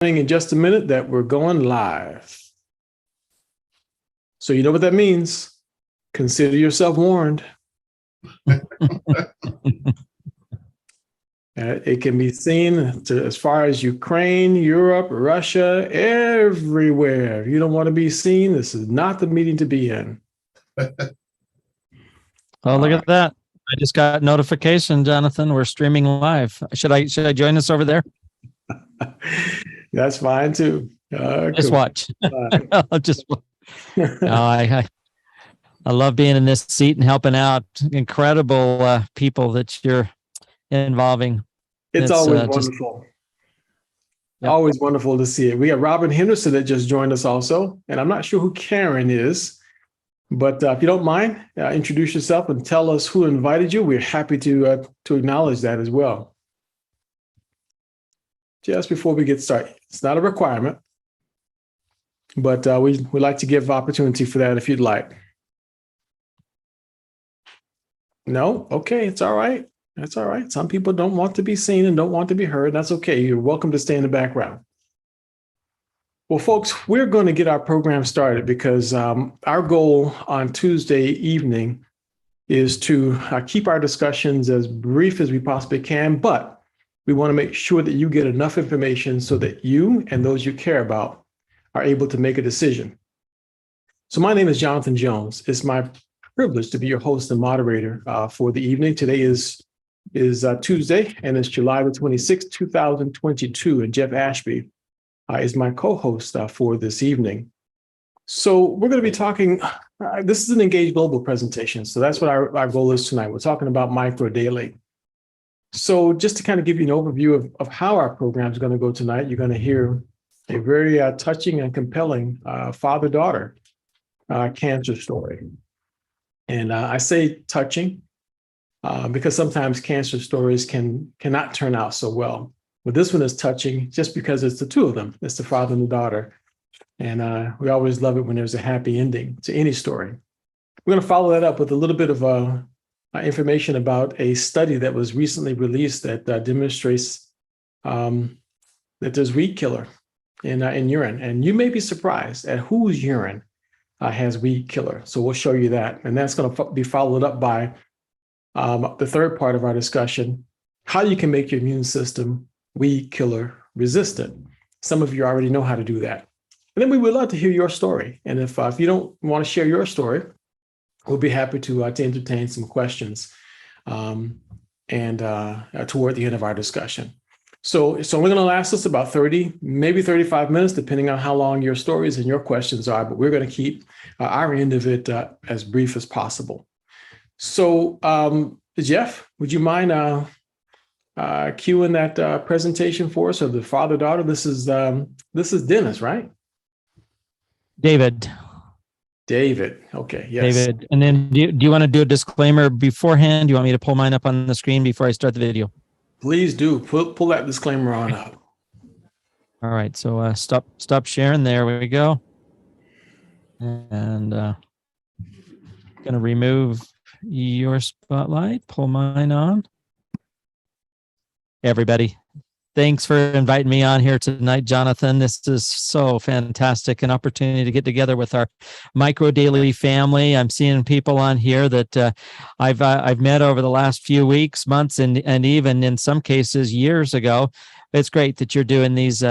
in just a minute that we're going live. So you know what that means. Consider yourself warned. It can be seen as far as Ukraine, Europe, Russia, everywhere. If you don't want to be seen, this is not the meeting to be in. Oh, look at that. I just got notification, Jonathan. We're streaming live. Should I join us over there? That's fine too. Just watch. I'll just I love being in this seat and helping out incredible people that you're involving. It's always wonderful. Yep. Always wonderful to see it. We got Robin Henderson that just joined us also, and I'm not sure who Karen is. But if you don't mind, introduce yourself and tell us who invited you. We're happy to acknowledge that as well. Just before we get started, it's not a requirement, but we like to give opportunity for that if you'd like. No? Okay, it's all right. That's all right. Some people don't want to be seen and don't want to be heard. That's okay. You're welcome to stay in the background. Well, folks, we're going to get our program started because our goal on Tuesday evening is to keep our discussions as brief as we possibly can, but we want to make sure that you get enough information so that you and those you care about are able to make a decision. So my name is Jonathan Jones. It's my privilege to be your host and moderator for the evening. Today is Tuesday, and it's July the 26th, 2022, and Jeff Ashby is my co-host for this evening. So we're going to be talking, this is an Engage Global presentation. So that's what our goal is tonight. We're talking about Micro Daily. So just to kind of give you an overview of how our program is going to go tonight, you're going to hear a very touching and compelling father-daughter cancer story. And I say touching because sometimes cancer stories cannot turn out so well. But this one is touching just because it's the two of them. It's the father and the daughter. And we always love it when there's a happy ending to any story. We're going to follow that up with a little bit of information about a study that was recently released that demonstrates that there's weed killer in urine. And you may be surprised at whose urine has weed killer. So we'll show you that. And that's going to be followed up by the third part of our discussion, how you can make your immune system weed killer resistant. Some of you already know how to do that. And then we would love to hear your story. And if you don't want to share your story, we'll be happy to entertain some questions toward the end of our discussion. So it's only going to last us about 30, maybe 35 minutes, depending on how long your stories and your questions are. But we're going to keep our end of it as brief as possible. So Jeff, would you mind cueing that presentation for us of the father-daughter? This is Dennis, right? David. Okay. Yes. David. And then do you want to do a disclaimer beforehand? Do you want me to pull mine up on the screen before I start the video? Please do. Pull that disclaimer on up. All right. So stop sharing. There we go. And going to remove your spotlight. Pull mine on. Everybody, thanks for inviting me on here tonight, Jonathan. This is so fantastic, an opportunity to get together with our Micro Daily family. I'm seeing people on here that I've met over the last few weeks, months, and even in some cases years ago. It's great that you're doing these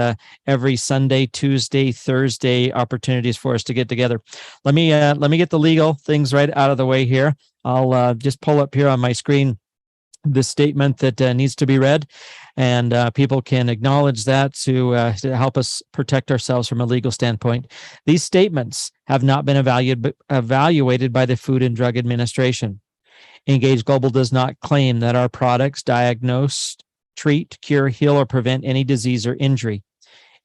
every Sunday, Tuesday, Thursday opportunities for us to get together. Let me get the legal things right out of the way here. I'll just pull up here on my screen the statement that needs to be read, and people can acknowledge that to help us protect ourselves from a legal standpoint. These statements have not been evaluated by the Food and Drug Administration. Engage Global does not claim that our products diagnose, treat, cure, heal, or prevent any disease or injury.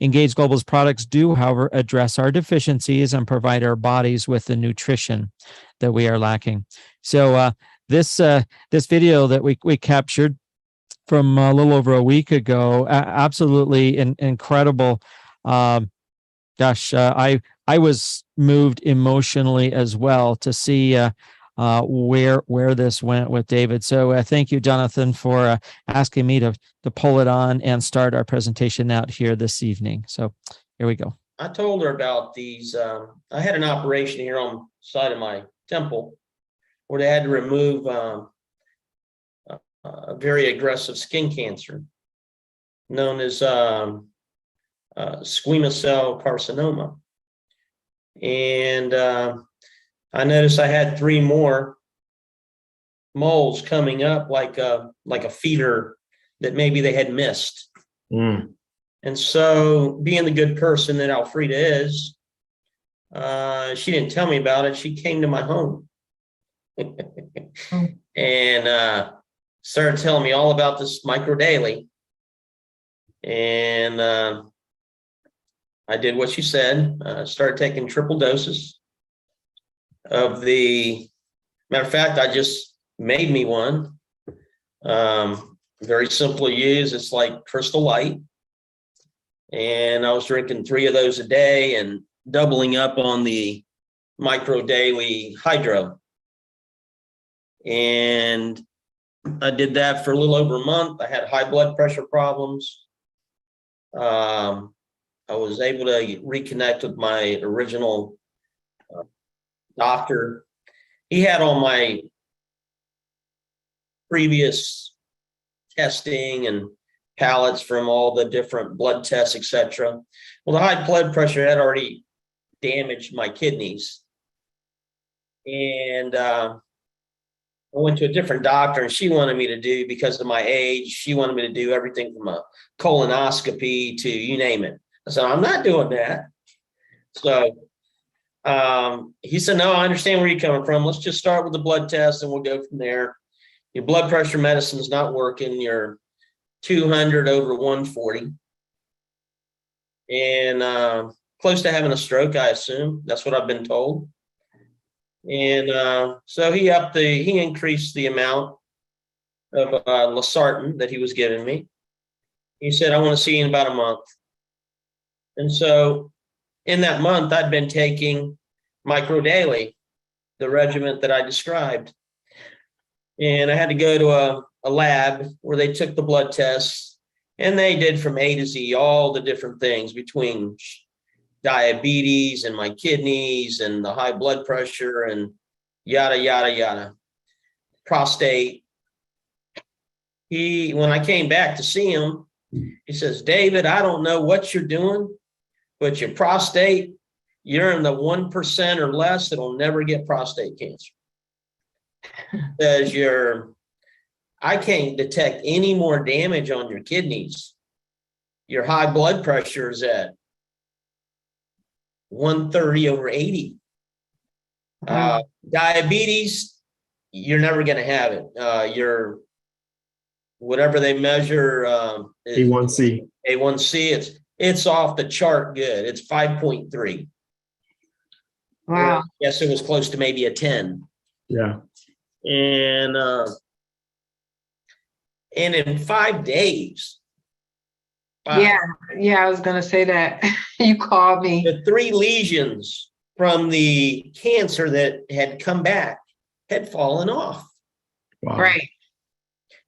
Engage Global's products do, however, address our deficiencies and provide our bodies with the nutrition that we are lacking. So this video that we captured from a little over a week ago, absolutely incredible. I was moved emotionally as well to see where this went with David. So thank you, Jonathan, for asking me to pull it on and start our presentation out here this evening. So here we go. I told her about these. I had an operation here on the side of my temple where they had to remove a very aggressive skin cancer known as squamous cell carcinoma. And I noticed I had 3 more moles coming up like a feeder that maybe they had missed. Mm. And so, being the good person that Alfreda is, she didn't tell me about it. She came to my home and started telling me all about this Micro Daily. And I did what she said. Started taking triple doses of the. Matter of fact, I just made me one. Very simple to use. It's like Crystal Light. And I was drinking 3 of those a day and doubling up on the Micro Daily Hydro. And I did that for a little over a month. I had high blood pressure problems. I was able to reconnect with my original doctor. He had all my previous testing and pallets from all the different blood tests, etc. Well, the high blood pressure had already damaged my kidneys. And I went to a different doctor, and she wanted me to do, because of my age, she wanted me to do everything from a colonoscopy to you name it. I said, I'm not doing that. So he said, no, I understand where you're coming from. Let's just start with the blood test and we'll go from there. Your blood pressure medicine's not working. You're 200 over 140 and close to having a stroke, I assume. That's what I've been told. And so he increased the amount of losartan that he was giving me. He said, I want to see you in about a month. And so in that month, I'd been taking Micro Daily, the regimen that I described. And I had to go to a lab where they took the blood tests, and they did from A to Z all the different things between diabetes and my kidneys and the high blood pressure and yada, yada, yada. Prostate. When I came back to see him, he says, David, I don't know what you're doing, but your prostate, you're in the 1% or less that'll never get prostate cancer. Says I can't detect any more damage on your kidneys. Your high blood pressure is at 130 over 80. Diabetes, you're never going to have it. Your whatever they measure, A1C. A1C, it's off the chart good. It's 5.3. Wow. Yes, it was close to maybe a 10. Yeah. And in 5 days. Yeah, I was gonna say that. You called me. The 3 lesions from the cancer that had come back had fallen off. Wow. Right.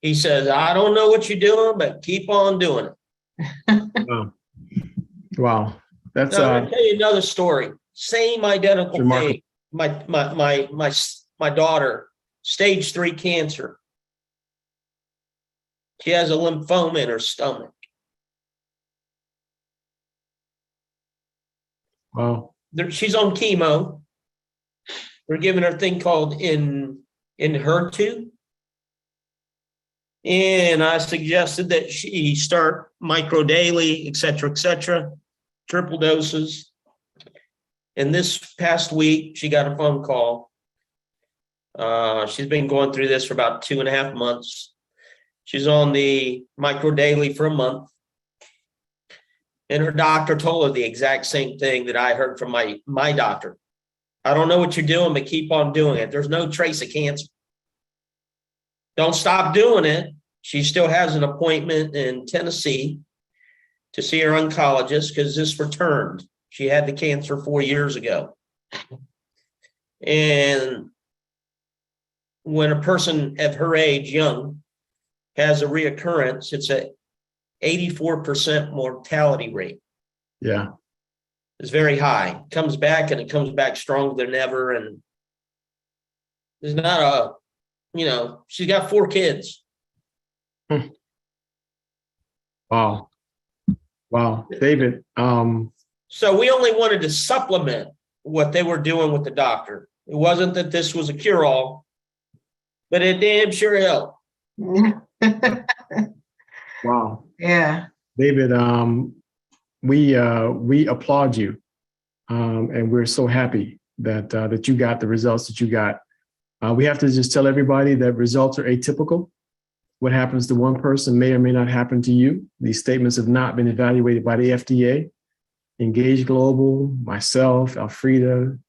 He says, I don't know what you're doing, but keep on doing it. Wow. Wow. That's Now, I'm gonna tell you another story. Same identical remarkable. thing. My daughter, stage 3 cancer. She has a lymphoma in her stomach. Wow. She's on chemo. We're giving her a thing called HER2. And I suggested that she start Micro Daily, et cetera, triple doses. And this past week, she got a phone call. She's been going through this for about 2.5 months. She's on the Micro Daily for a month. And her doctor told her the exact same thing that I heard from my doctor. I don't know what you're doing, but keep on doing it. There's no trace of cancer. Don't stop doing it. She still has an appointment in Tennessee to see her oncologist because this returned. She had the cancer 4 years ago. And when a person of her age, young, has a reoccurrence, it's a 84% mortality rate. Yeah. It's very high. Comes back and it comes back stronger than ever. And there's not she's got 4 kids. Wow. Wow. David, So we only wanted to supplement what they were doing with the doctor. It wasn't that this was a cure-all, but it damn sure helped. wow. Yeah. David, we applaud you. And we're so happy that you got the results that you got. We have to just tell everybody that results are atypical. What happens to one person may or may not happen to you. These statements have not been evaluated by the FDA. Engage Global, myself, Alfreda,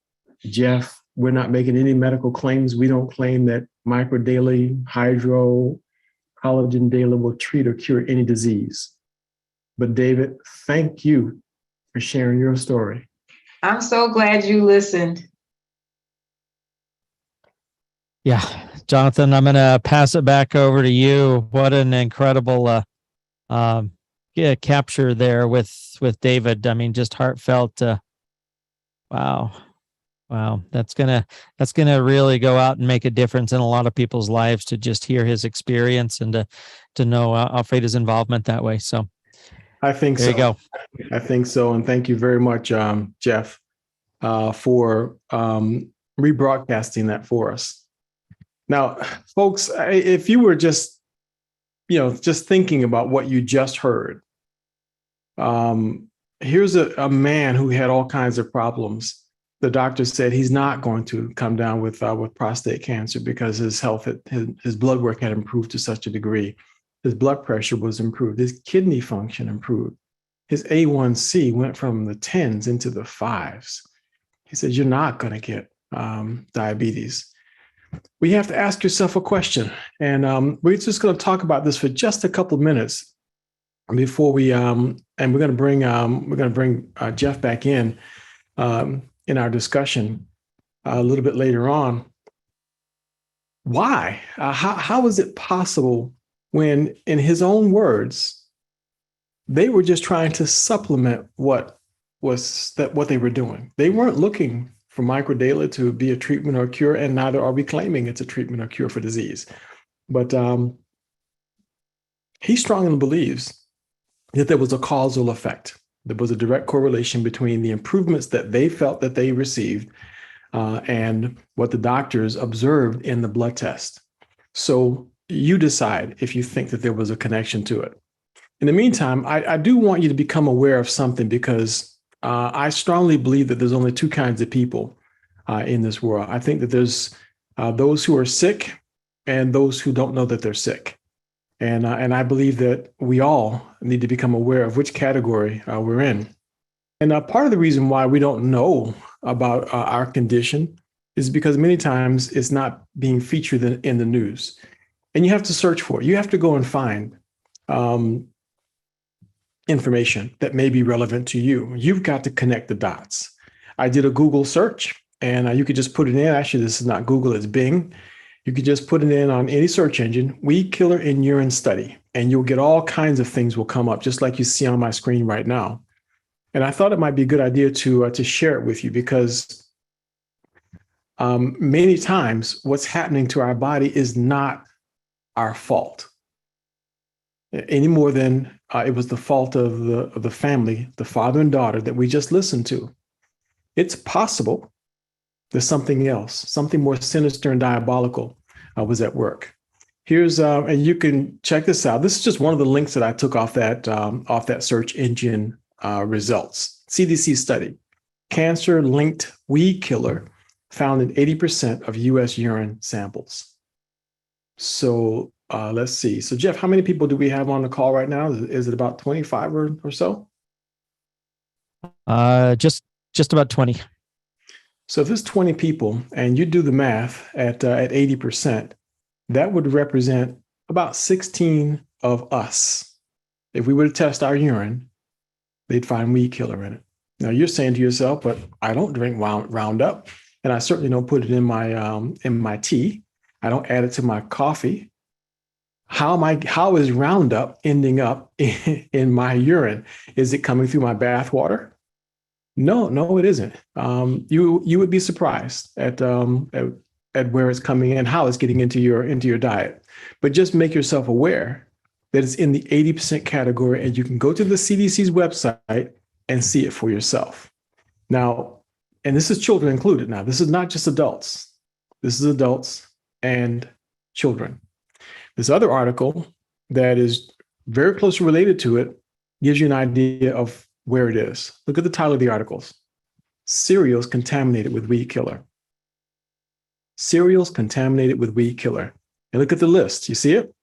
Jeff, we're not making any medical claims. We don't claim that Micro Daily, Hydro, Collagen Daily will treat or cure any disease. But David, thank you for sharing your story. I'm so glad you listened. Yeah, Jonathan, I'm going to pass it back over to you. What an incredible capture there with David. I mean, just heartfelt. Wow. That's gonna really go out and make a difference in a lot of people's lives to just hear his experience and to know Alfreda's involvement that way. So I think there so. You go. I think so. And thank you very much, Jeff, for rebroadcasting that for us. Now, folks, if you were just thinking about what you just heard, here's a man who had all kinds of problems. The doctor said he's not going to come down with prostate cancer because his health, his blood work had improved to such a degree. His blood pressure was improved. His kidney function improved. His A1C went from the 10s into the 5s. He said, you're not going to get diabetes. We have to ask yourself a question. And we're just going to talk about this for just a couple of minutes before we, and we're going to bring Jeff back in our discussion a little bit later on. Why? How is it possible when, in his own words, they were just trying to supplement what they were doing? They weren't looking for Micro Daily to be a treatment or a cure, and neither are we claiming it's a treatment or cure for disease. But he strongly believes that there was a causal effect. There was a direct correlation between the improvements that they felt that they received and what the doctors observed in the blood test. So you decide if you think that there was a connection to it. In the meantime, I do want you to become aware of something, because I strongly believe that there's only 2 kinds of people in this world. I think that there's those who are sick and those who don't know that they're sick. And I believe that we all need to become aware of which category we're in. And part of the reason why we don't know about our condition is because many times it's not being featured in the news. And you have to search for it. You have to go and find information that may be relevant to you. You've got to connect the dots. I did a Google search, and you could just put it in. Actually, this is not Google, it's Bing. You could just put it in on any search engine, weed killer in urine study, and you'll get all kinds of things will come up, just like you see on my screen right now. And I thought it might be a good idea to share it with you, because many times what's happening to our body is not our fault, any more than it was the fault of the family, the father and daughter that we just listened to. It's possible there's something else, something more sinister and diabolical was at work. Here's, and you can check this out. This is just one of the links that I took off that search engine results. CDC study, cancer-linked weed killer found in 80% of U.S. urine samples. So let's see. So Jeff, how many people do we have on the call right now? Is it about 25 or so? Just about 20. So if it's 20 people and you do the math at 80%, that would represent about 16 of us. If we were to test our urine, they'd find weed killer in it. Now you're saying to yourself, but I don't drink Roundup, and I certainly don't put it in my tea. I don't add it to my coffee. How is Roundup ending up in my urine? Is it coming through my bath water? No, it isn't. You would be surprised at where it's coming in, how it's getting into your diet. But just make yourself aware that it's in the 80% category, and you can go to the CDC's website and see it for yourself. Now, and this is children included. Now, this is not just adults. This is adults and children. This other article that is very closely related to it gives you an idea of where it is. Look at the title of the articles. Cereals contaminated with weed killer. Cereals contaminated with weed killer. And look at the list. You see it?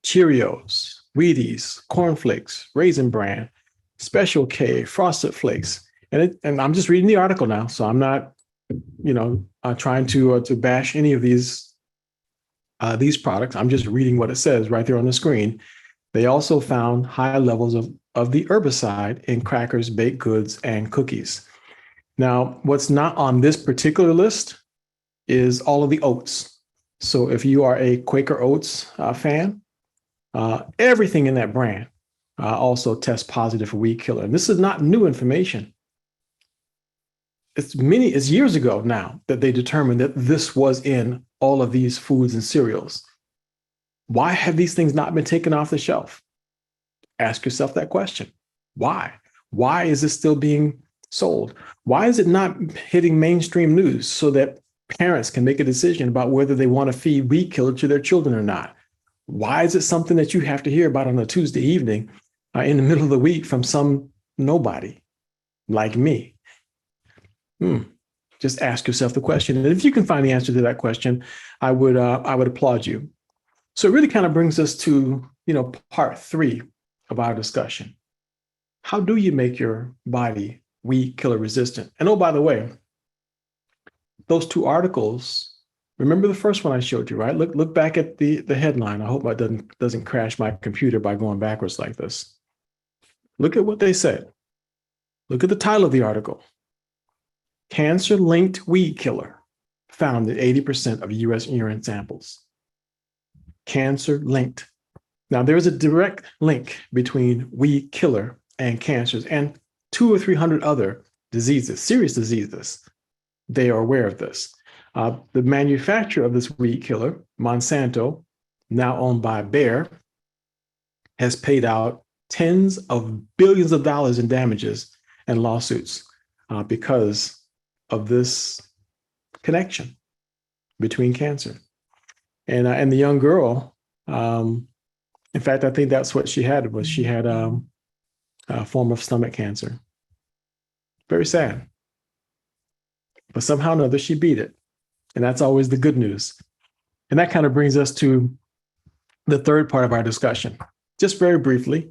Cheerios, Wheaties, Corn Flakes, Raisin Bran, Special K, Frosted Flakes. And I'm just reading the article now, so I'm not, trying to bash any of these products. I'm just reading what it says right there on the screen. They also found high levels of the herbicide in crackers, baked goods, and cookies. Now, what's not on this particular list is all of the oats. So if you are a Quaker Oats fan, everything in that brand also tests positive for weed killer. And this is not new information. It's years ago now that they determined that this was in all of these foods and cereals. Why have these things not been taken off the shelf? Ask yourself that question. Why? Why is this still being sold? Why is it not hitting mainstream news so that parents can make a decision about whether they want to feed weed killer to their children or not? Why is it something that you have to hear about on a Tuesday evening in the middle of the week from some nobody like me? Just ask yourself the question. And if you can find the answer to that question, I would applaud you. So it really kind of brings us to, part 3 of our discussion. How do you make your body weed killer resistant? And oh, by the way, those 2 articles, remember the first one I showed you, right? Look back at the headline. I hope it doesn't crash my computer by going backwards like this. Look at what they said. Look at the title of the article. Cancer-linked weed killer found in 80% of U.S. urine samples. Cancer-linked. Now, there is a direct link between weed killer and cancers and 200 or 300 other diseases, serious diseases. They are aware of this. The manufacturer of this weed killer, Monsanto, now owned by Bayer, has paid out tens of billions of dollars in damages and lawsuits because of this connection between cancer. And the young girl, in fact, I think that's what she had, a form of stomach cancer. Very sad. But somehow or another, she beat it. And that's always the good news. And that kind of brings us to the third part of our discussion. Just very briefly,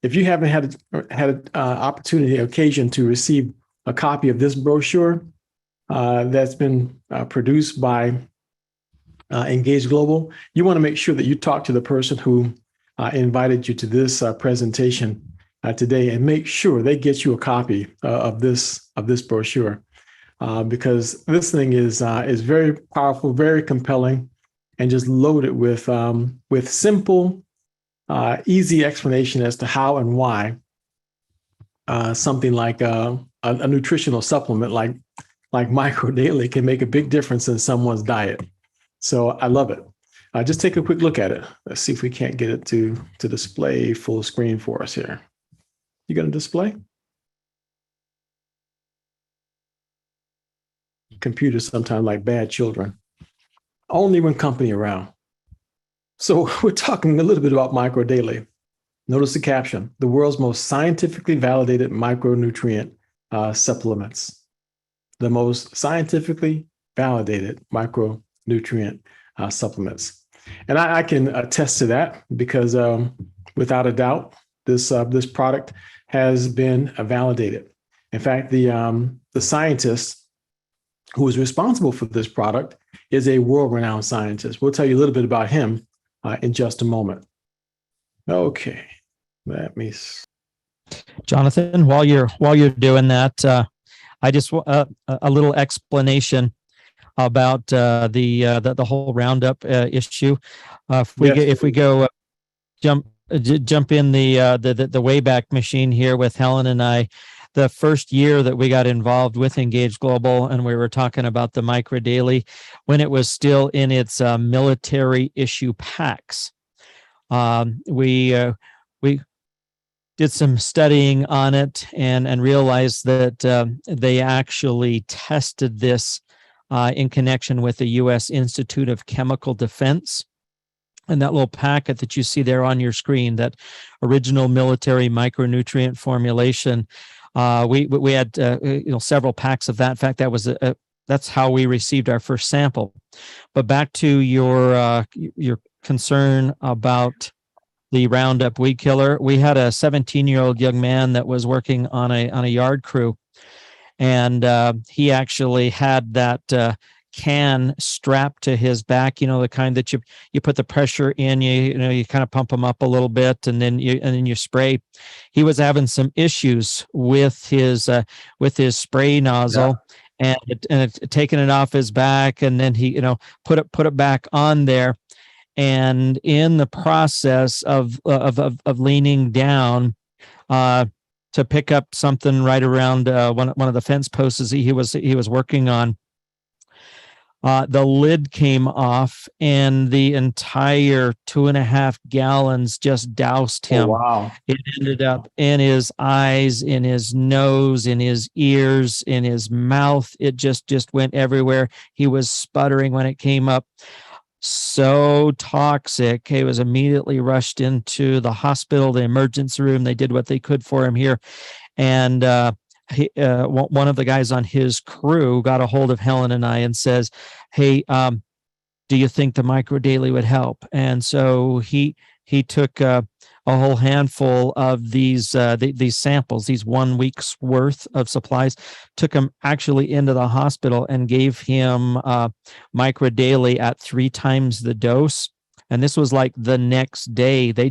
if you haven't had an opportunity, occasion to receive a copy of this brochure that's been produced by Engage Global, you want to make sure that you talk to the person who invited you to this presentation today, and make sure they get you a copy of this brochure, because this thing is very powerful, very compelling, and just loaded with simple, easy explanation as to how and why something like a nutritional supplement like Micro Daily can make a big difference in someone's diet. So I love it. Just take a quick look at it. Let's see if we can't get it to display full screen for us here. You going to display? Computers sometimes like bad children, only when company around. So we're talking a little bit about Micro Daily. Notice the caption: the world's most scientifically validated micronutrient supplements. The most scientifically validated micronutrient supplements. And I can attest to that because without a doubt, this product has been validated. In fact, the scientist who is responsible for this product is a world-renowned scientist. We'll tell you a little bit about him in just a moment. Okay, let me. Jonathan, while you're doing that, I just a little explanation. about the whole Roundup issue. If we Yes, go jump in the Wayback Machine here with Helen and I, the first year that we got involved with Engage Global, and we were talking about the Micro Daily when it was still in its military issue packs. We did some studying on it and realized that they actually tested this in connection with the U.S. Institute of Chemical Defense. And that little packet that you see there on your screen, that original military micronutrient formulation, we had several packs of that. In fact, that's how we received our first sample. But back to your concern about the Roundup weed killer, we had a 17-year-old young man that was working on a yard crew, and he actually had that can strapped to his back, the kind that you put the pressure in, you kind of pump them up a little bit, and then you spray. He was having some issues with his spray nozzle. Yeah. and taking it off his back, and then he put it back on there. And in the process of leaning down to pick up something right around one of the fence posts he was working on, the lid came off, and the entire 2.5 gallons just doused him. Oh, wow. It ended up in his eyes, in his nose, in his ears, in his mouth. It just went everywhere. He was sputtering when it came up. So toxic. He was immediately rushed into the hospital, the emergency room. They did what they could for him here. And one of the guys on his crew got a hold of Helen and I and says, "Hey, do you think the Micro Daily would help?" And so he took a whole handful of these samples, these 1 week's worth of supplies, took him actually into the hospital and gave him Micro Daily at 3 times the dose. And this was like the next day. They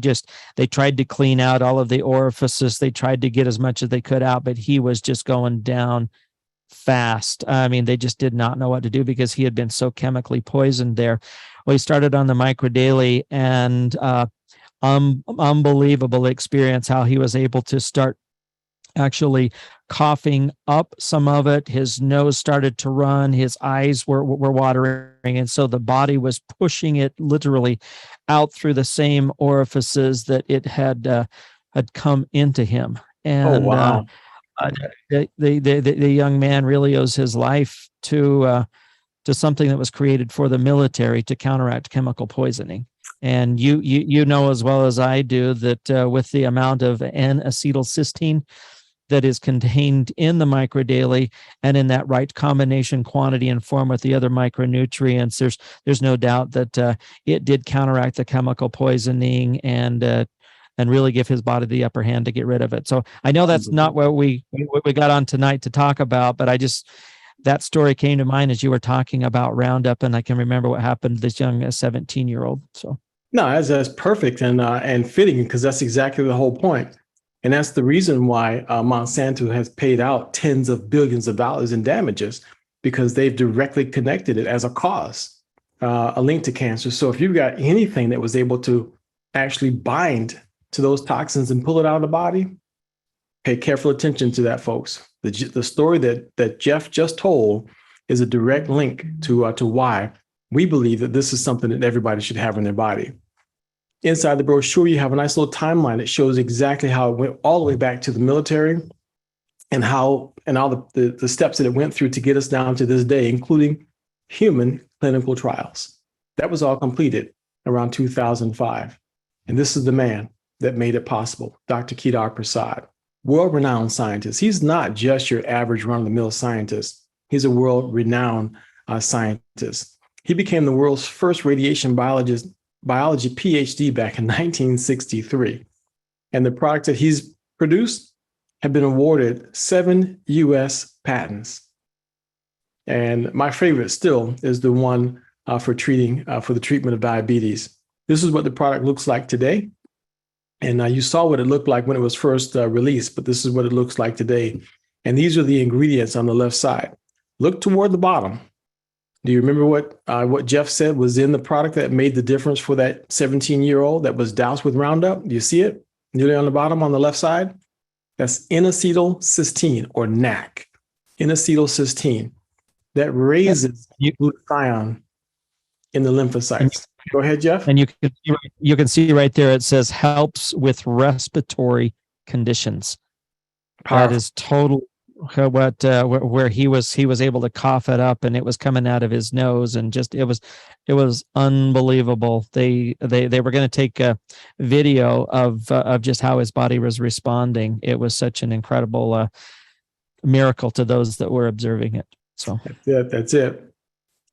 tried to clean out all of the orifices. They tried to get as much as they could out, but he was just going down fast. I mean, they just did not know what to do because he had been so chemically poisoned there. Well, he started on the Micro Daily, and unbelievable experience how he was able to start actually coughing up some of it. His nose started to run, his eyes were watering, and so the body was pushing it literally out through the same orifices that it had come into him. And wow. The young man really owes his life to something that was created for the military to counteract chemical poisoning. And you know as well as I do that with the amount of N-acetylcysteine that is contained in the Micro Daily, and in that right combination, quantity, and form with the other micronutrients, there's no doubt that it did counteract the chemical poisoning and really give his body the upper hand to get rid of it. So I know that's not what we got on tonight to talk about, but that story came to mind as you were talking about Roundup, and I can remember what happened to this young 17-year-old. So no, that's perfect and fitting, because that's exactly the whole point. And that's the reason why Monsanto has paid out tens of billions of dollars in damages, because they've directly connected it as a cause, a link to cancer. So if you've got anything that was able to actually bind to those toxins and pull it out of the body, pay careful attention to that, folks. The story that Jeff just told is a direct link to why we believe that this is something that everybody should have in their body. Inside the brochure, you have a nice little timeline that shows exactly how it went all the way back to the military, and all the steps that it went through to get us down to this day, including human clinical trials. That was all completed around 2005. And this is the man that made it possible, Dr. Kedar Prasad, world-renowned scientist. He's not just your average run-of-the-mill scientist. He's a world-renowned scientist. He became the world's first radiation biology PhD back in 1963. And the products that he's produced have been awarded 7 US patents. And my favorite still is the one for the treatment of diabetes. This is what the product looks like today. And you saw what it looked like when it was first released, but this is what it looks like today. And these are the ingredients on the left side. Look toward the bottom. Do you remember what Jeff said was in the product that made the difference for that 17-year-old that was doused with Roundup? Do you see it? Nearly on the bottom on the left side? That's N-acetylcysteine, or NAC. N-acetylcysteine. That raises glutathione in the lymphocytes. Go ahead, Jeff. And you can see right there, it says helps with respiratory conditions. Powerful. That is total where he was able to cough it up, and it was coming out of his nose, and just it was unbelievable. They were going to take a video of just how his body was responding. It was such an incredible miracle to those that were observing it. So that's it.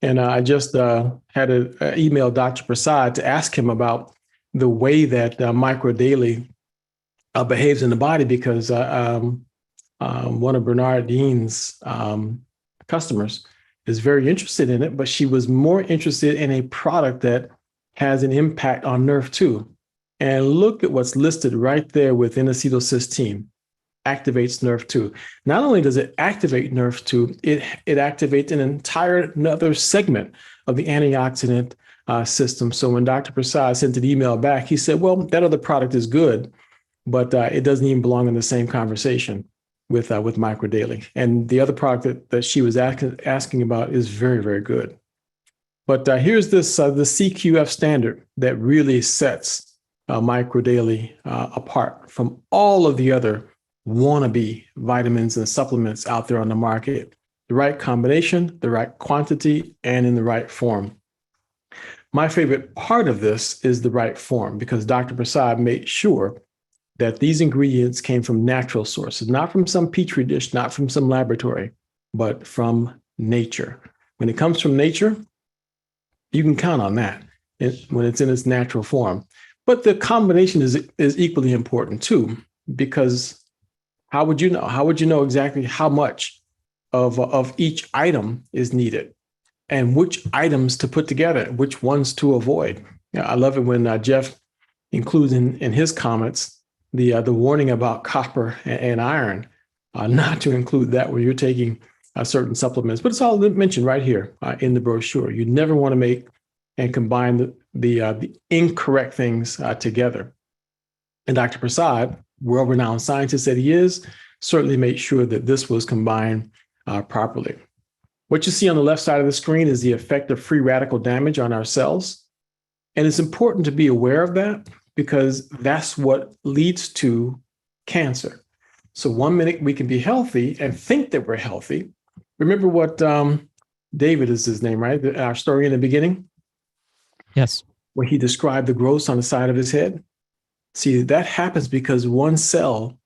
And I just had to email Dr. Prasad to ask him about the way that Micro Daily behaves in the body, because one of Bernardine's customers is very interested in it, but she was more interested in a product that has an impact on Nerve2. And look at what's listed right there with N-acetylcysteine. Activates Nerve2. Not only does it activate Nerve2, it activates an entire another segment of the antioxidant system. So when Dr. Prasad sent an email back, he said, well, that other product is good, but it doesn't even belong in the same conversation with Micro Daily. And the other product that she was asking about is very, very good. But here's this the CQF standard that really sets Micro Daily apart from all of the other wannabe vitamins and supplements out there on the market. The right combination, the right quantity, and in the right form. My favorite part of this is the right form, because Dr. Prasad made sure that these ingredients came from natural sources, not from some petri dish, not from some laboratory, but from nature. When it comes from nature, you can count on that when it's in its natural form. But the combination is equally important too, because how would you know? How would you know exactly how much of each item is needed, and which items to put together, which ones to avoid? I love it when Jeff includes in his comments the warning about copper and iron, not to include that when you're taking certain supplements. But it's all mentioned right here in the brochure. You never want to make and combine the incorrect things together. And Dr. Prasad, world-renowned scientist that he is, certainly made sure that this was combined properly. What you see on the left side of the screen is the effect of free radical damage on our cells. And it's important to be aware of that, because that's what leads to cancer. So 1 minute we can be healthy and think that we're healthy. Remember what David is his name, right? Our story in the beginning? Yes. Where he described the growths on the side of his head. See, that happens because one cell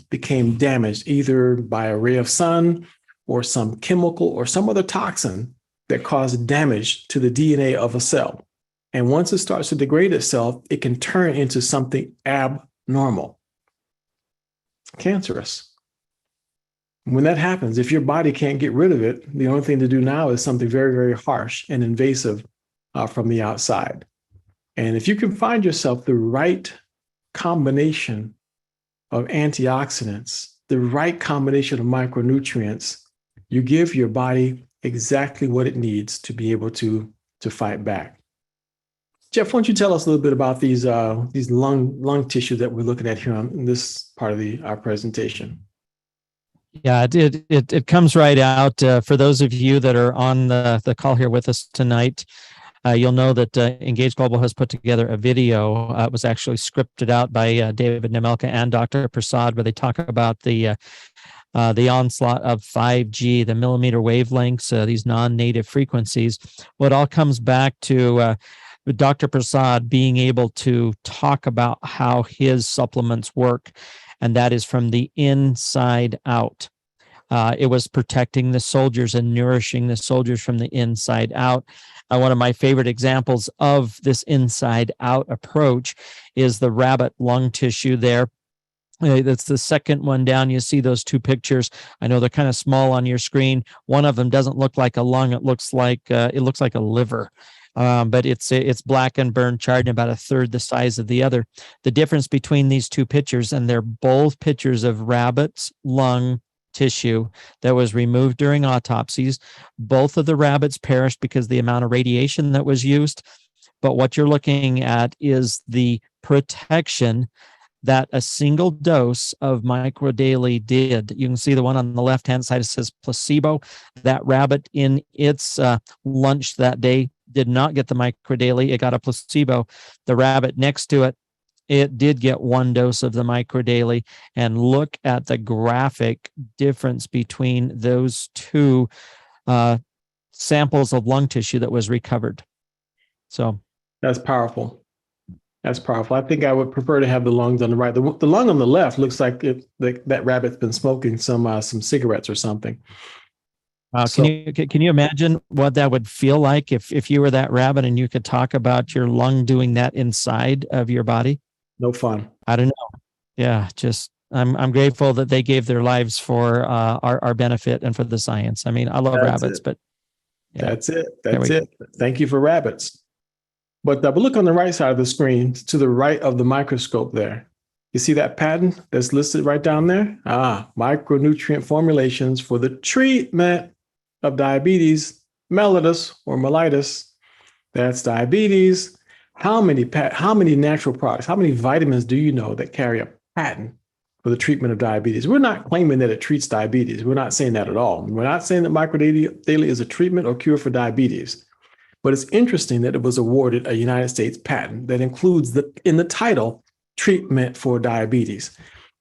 became damaged either by a ray of sun or some chemical or some other toxin that caused damage to the DNA of a cell. And once it starts to degrade itself, it can turn into something abnormal, cancerous. When that happens, if your body can't get rid of it, the only thing to do now is something very, very harsh and invasive from the outside. And if you can find yourself the right combination of antioxidants, the right combination of micronutrients, you give your body exactly what it needs to be able to fight back. Jeff, why don't you tell us a little bit about these lung tissue that we're looking at here in this part of our presentation? Yeah, it comes right out. For those of you that are on the call here with us tonight, you'll know that Engage Global has put together a video. It was actually scripted out by David Nemelka and Dr. Prasad, where they talk about the onslaught of 5G, the millimeter wavelengths, these non-native frequencies. Well, it all comes back to Dr. Prasad being able to talk about how his supplements work, and that is from the inside out. It was protecting the soldiers and nourishing the soldiers from the inside out. One of my favorite examples of this inside out approach is the rabbit lung tissue there. That's the second one down. You see those two pictures. I know they're kind of small on your screen. One of them doesn't look like a lung. It looks like a liver. But it's black and burned, charred, and about a third the size of the other. The difference between these two pictures, and they're both pictures of rabbit's lung tissue that was removed during autopsies. Both of the rabbits perished because of the amount of radiation that was used. But what you're looking at is the protection that a single dose of Microdaily did. You can see the one on the left-hand side, it says placebo. That rabbit in its lunch that day did not get the Microdaily. It got a placebo. The rabbit next to it, it did get one dose of the Microdaily. And look at the graphic difference between those two samples of lung tissue that was recovered. So that's powerful. That's powerful. I think I would prefer to have the lungs on the right. The lung on the left looks like that rabbit's been smoking some cigarettes or something. Can you imagine what that would feel like if you were that rabbit and you could talk about your lung doing that inside of your body? No fun. I don't know. Yeah, just I'm grateful that they gave their lives for our benefit and for the science. I mean, I love rabbits, but yeah. That's it. That's it. Thank you for rabbits. But look on the right side of the screen, to the right of the microscope there. You see that patent that's listed right down there? Micronutrient formulations for the treatment of diabetes, mellitus or mellitus. That's diabetes. How many natural products, how many vitamins do you know that carry a patent for the treatment of diabetes? We're not claiming that it treats diabetes. We're not saying that at all. We're not saying that Microdaily is a treatment or cure for diabetes. But it's interesting that it was awarded a United States patent that includes in the title, treatment for diabetes.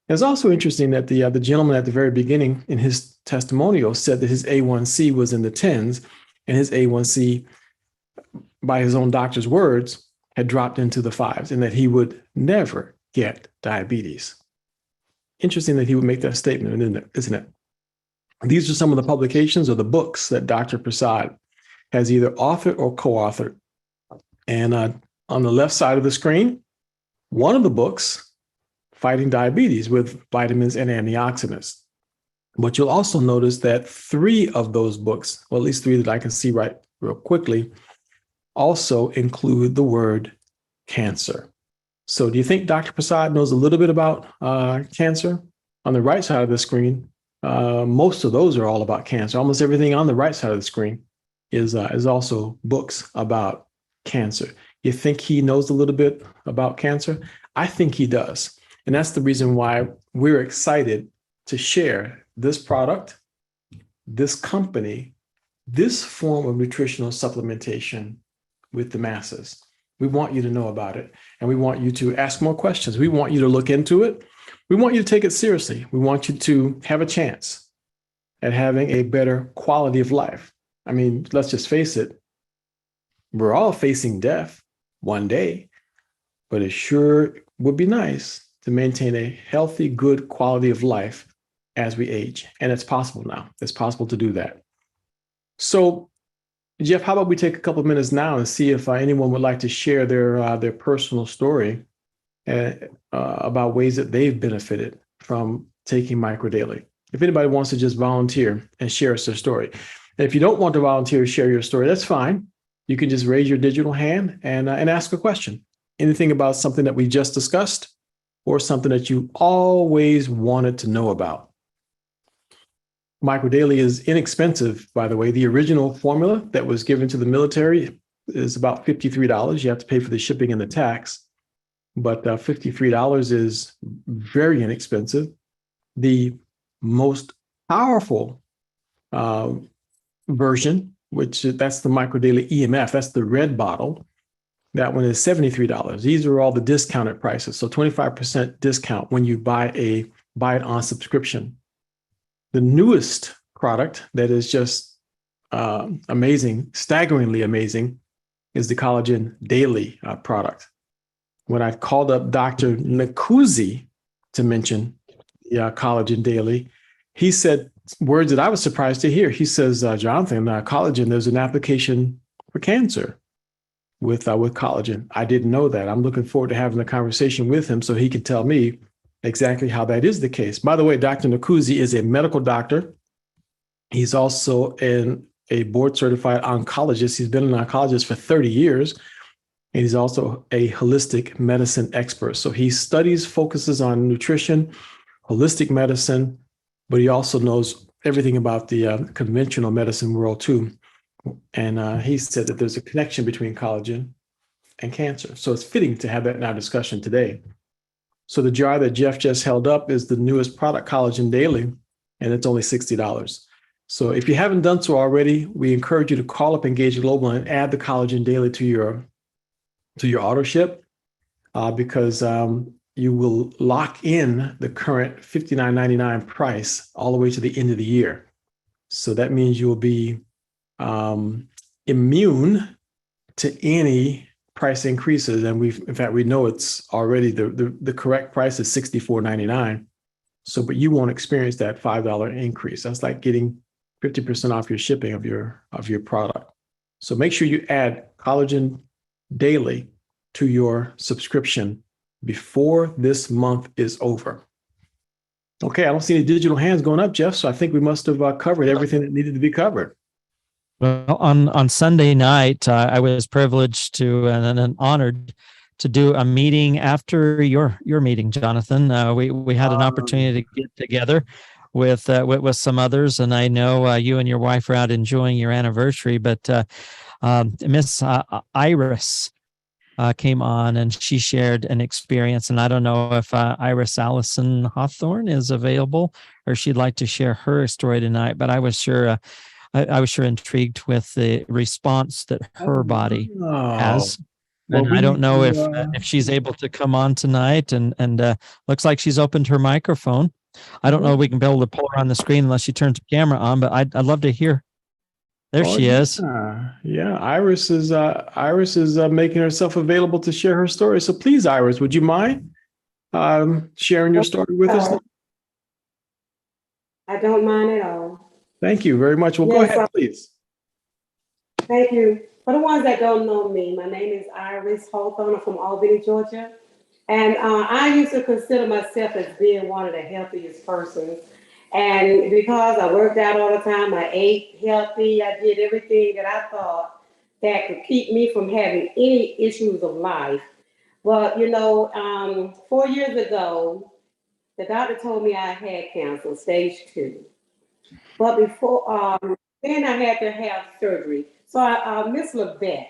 It's also interesting that the gentleman at the very beginning in his testimonial said that his A1C was in the 10s, and his A1C, by his own doctor's words, had dropped into the 5s, and that he would never get diabetes. Interesting that he would make that statement, isn't it? These are some of the publications or the books that Dr. Prasad has either authored or co-authored. And on the left side of the screen, one of the books, Fighting Diabetes with Vitamins and Antioxidants. But you'll also notice that 3 of those books, or at least 3 that I can see right real quickly, also include the word cancer. So do you think Dr. Prasad knows a little bit about cancer? On the right side of the screen, most of those are all about cancer. Almost everything on the right side of the screen is also books about cancer. You think he knows a little bit about cancer? I think he does. And that's the reason why we're excited to share this product, this company, this form of nutritional supplementation with the masses. We want you to know about it, and we want you to ask more questions. We want you to look into it. We want you to take it seriously. We want you to have a chance at having a better quality of life. I mean, let's just face it. We're all facing death one day, but it sure would be nice to maintain a healthy, good quality of life as we age. And it's possible now. It's possible to do that. So, Jeff, how about we take a couple of minutes now and see if anyone would like to share their personal story about ways that they've benefited from taking Microdaily. If anybody wants to just volunteer and share us their story. And if you don't want to volunteer to share your story, that's fine. You can just raise your digital hand and ask a question. Anything about something that we just discussed or something that you always wanted to know about. Microdaily is inexpensive, by the way. The original formula that was given to the military is about $53. You have to pay for the shipping and the tax, but $53 is very inexpensive. The most powerful version, which that's the Microdaily EMF, that's the red bottle. That one is $73. These are all the discounted prices. So 25% discount when you buy it on subscription. The newest product that is just amazing, staggeringly amazing, is the Collagen Daily product. When I called up Dr. Nkuzi to mention the Collagen Daily, he said words that I was surprised to hear. He says, Jonathan, collagen, there's an application for cancer with collagen. I didn't know that. I'm looking forward to having a conversation with him so he can tell me exactly how that is the case. By the way, Dr. Nkuzi is a medical doctor. He's also a board-certified oncologist. He's been an oncologist for 30 years, and he's also a holistic medicine expert. So he focuses on nutrition, holistic medicine, but he also knows everything about the conventional medicine world too. And he said that there's a connection between collagen and cancer. So it's fitting to have that in our discussion today. So the jar that Jeff just held up is the newest product, Collagen Daily, and it's only $60. So if you haven't done so already, we encourage you to call up Engage Global and add the Collagen Daily to your auto ship because you will lock in the current $59.99 price all the way to the end of the year. So that means you will be immune to any price increases. And in fact, we know it's already the correct price is $64.99. So, but you won't experience that $5 increase. That's like getting 50% off your shipping of your product. So make sure you add Collagen Daily to your subscription before this month is over. Okay, I don't see any digital hands going up, Jeff. So I think we must have covered everything that needed to be covered. Well, on Sunday night, I was privileged to and honored to do a meeting after your meeting, Jonathan. We had an opportunity to get together with some others, and I know you and your wife are out enjoying your anniversary. But Miss Iris came on, and she shared an experience. And I don't know if Iris Allison Hawthorne is available, or she'd like to share her story tonight. But I was sure. I was sure intrigued with the response that her body has. And I don't know if she's able to come on tonight, and looks like she's opened her microphone. I don't know if we can be able to pull her on the screen unless she turns her camera on, but I'd love to hear. There she is. Yeah, Iris is making herself available to share her story. So please, Iris, would you mind sharing your story with us? I don't mind at all. Thank you very much. Well, yes, go ahead, please. Thank you. For the ones that don't know me, my name is Iris Hawthorne. I'm from Albany, Georgia. And I used to consider myself as being one of the healthiest persons. And because I worked out all the time, I ate healthy, I did everything that I thought that could keep me from having any issues of life. But, 4 years ago, the doctor told me I had cancer, stage 2. But before, then I had to have surgery. So Miss Levette,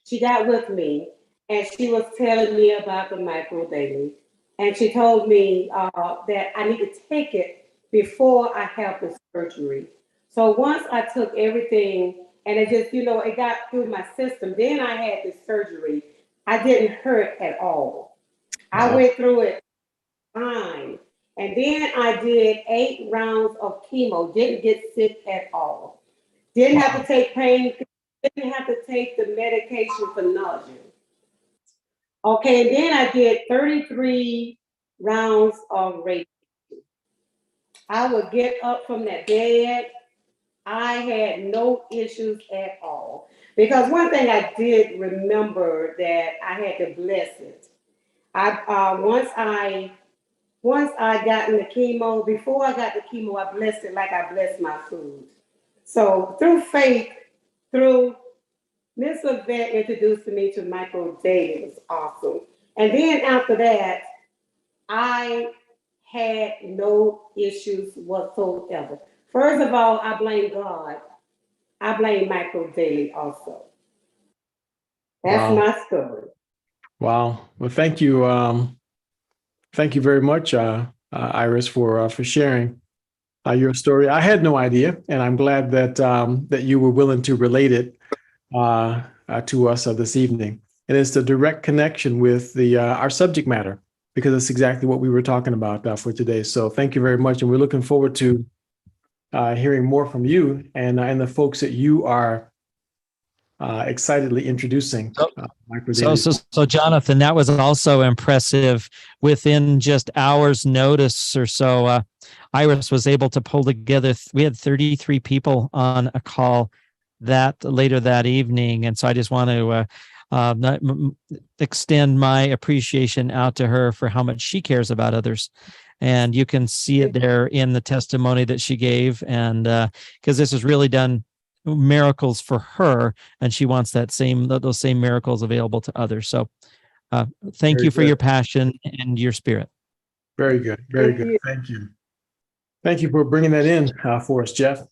she got with me, and she was telling me about the Micro Daily. And she told me that I need to take it before I have the surgery. So once I took everything, and it just, it got through my system, then I had the surgery. I didn't hurt at all. I went through it fine. And then I did 8 rounds of chemo, didn't get sick at all. Didn't have to take pain, didn't have to take the medication for nausea. Okay, and then I did 33 rounds of radiation. I would get up from that bed. I had no issues at all. Because one thing I did remember that I had to bless it. Once I got in the chemo, before I got the chemo, I blessed it like I blessed my food. So through faith, through Miss Levette introduced me to Micro Daily. It was awesome. And then after that, I had no issues whatsoever. First of all, I blame God. I blame Micro Daily also. That's my story. Wow. Well, thank you. Thank you very much, Iris, for sharing your story. I had no idea, and I'm glad that you were willing to relate it to us this evening. And it's the direct connection with our subject matter, because it's exactly what we were talking about for today. So thank you very much, and we're looking forward to hearing more from you and the folks that you are excitedly introducing. So Jonathan, that was also impressive. Within just hours' notice or so, Iris was able to pull together. We had 33 people on a call later that evening, and so I just want to extend my appreciation out to her for how much she cares about others. And you can see it there in the testimony that she gave, and because this has really done miracles for her, and she wants those same miracles available to others. So thank you for your passion and your spirit. Very good. Very good. Thank you. Thank you for bringing that in for us, Jeff.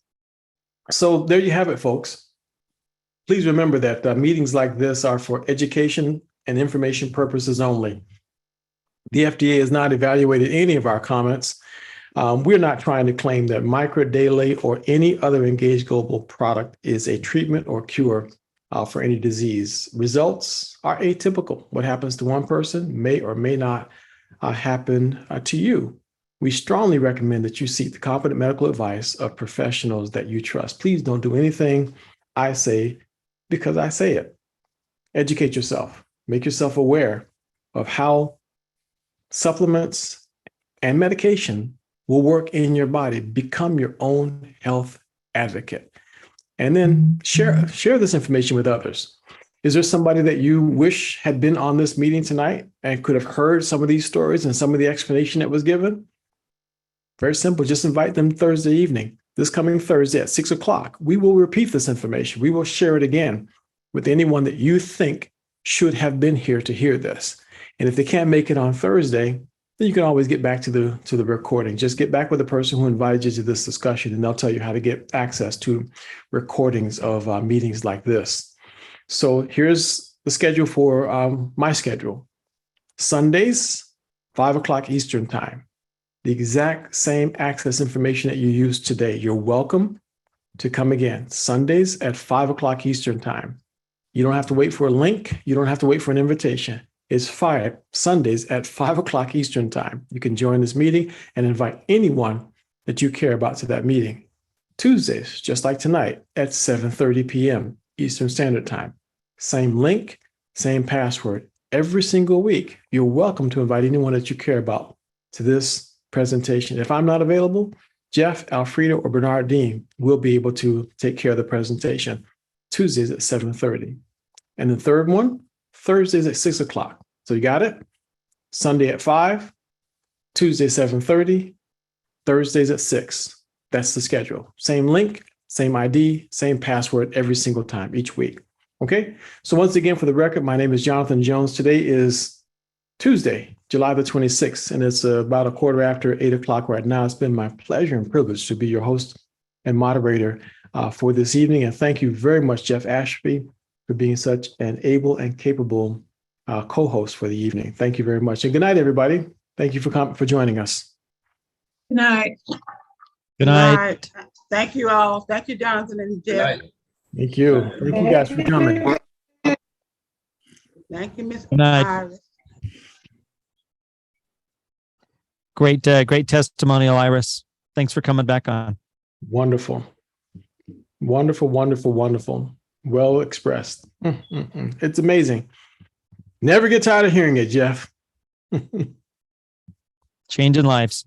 So there you have it, folks. Please remember that meetings like this are for education and information purposes only. The FDA has not evaluated any of our comments. We're not trying to claim that Micro Daily or any other Engage Global product is a treatment or cure for any disease. Results are atypical. What happens to one person may or may not happen to you. We strongly recommend that you seek the competent medical advice of professionals that you trust. Please don't do anything I say because I say it. Educate yourself. Make yourself aware of how supplements and medication will work in your body. Become your own health advocate. And then share this information with others. Is there somebody that you wish had been on this meeting tonight and could have heard some of these stories and some of the explanation that was given? Very simple. Just invite them Thursday evening, this coming Thursday at 6 o'clock. We will repeat this information. We will share it again with anyone that you think should have been here to hear this. And if they can't make it on Thursday, then you can always get back to the recording. Just get back with the person who invited you to this discussion, and they'll tell you how to get access to recordings of meetings like this. So here's the schedule for my schedule. Sundays, 5 o'clock Eastern time. The exact same access information that you used today. You're welcome to come again. Sundays at 5 o'clock Eastern time. You don't have to wait for a link. You don't have to wait for an invitation. It's Sundays at 5 o'clock Eastern time. You can join this meeting and invite anyone that you care about to that meeting. Tuesdays, just like tonight, at 7:30 p.m. Eastern Standard Time. Same link, same password. Every single week, you're welcome to invite anyone that you care about to this presentation. If I'm not available, Jeff, Alfredo, or Bernard Dean will be able to take care of the presentation. Tuesdays at 7:30. And the third one, Thursdays at 6 o'clock. So you got it? Sunday at 5, Tuesday 7:30, Thursdays at 6. That's the schedule. Same link, same ID, same password every single time, each week. Okay? So once again, for the record, my name is Jonathan Jones. Today is Tuesday, July the 26th, and it's about 8:15 o'clock right now. It's been my pleasure and privilege to be your host and moderator for this evening. And thank you very much, Jeff Ashby, for being such an able and capable co-host for the evening. Thank you very much. And good night, everybody. Thank you for joining us. Good night. Good night. Thank you all. Thank you, Jonathan and Jeff. Thank you. Thank you guys for coming. Thank you, Ms. Good night. Iris. Great testimonial, Iris. Thanks for coming back on. Wonderful. Wonderful, wonderful, wonderful. Well expressed. It's amazing. Never get tired of hearing it, Jeff. Changing lives.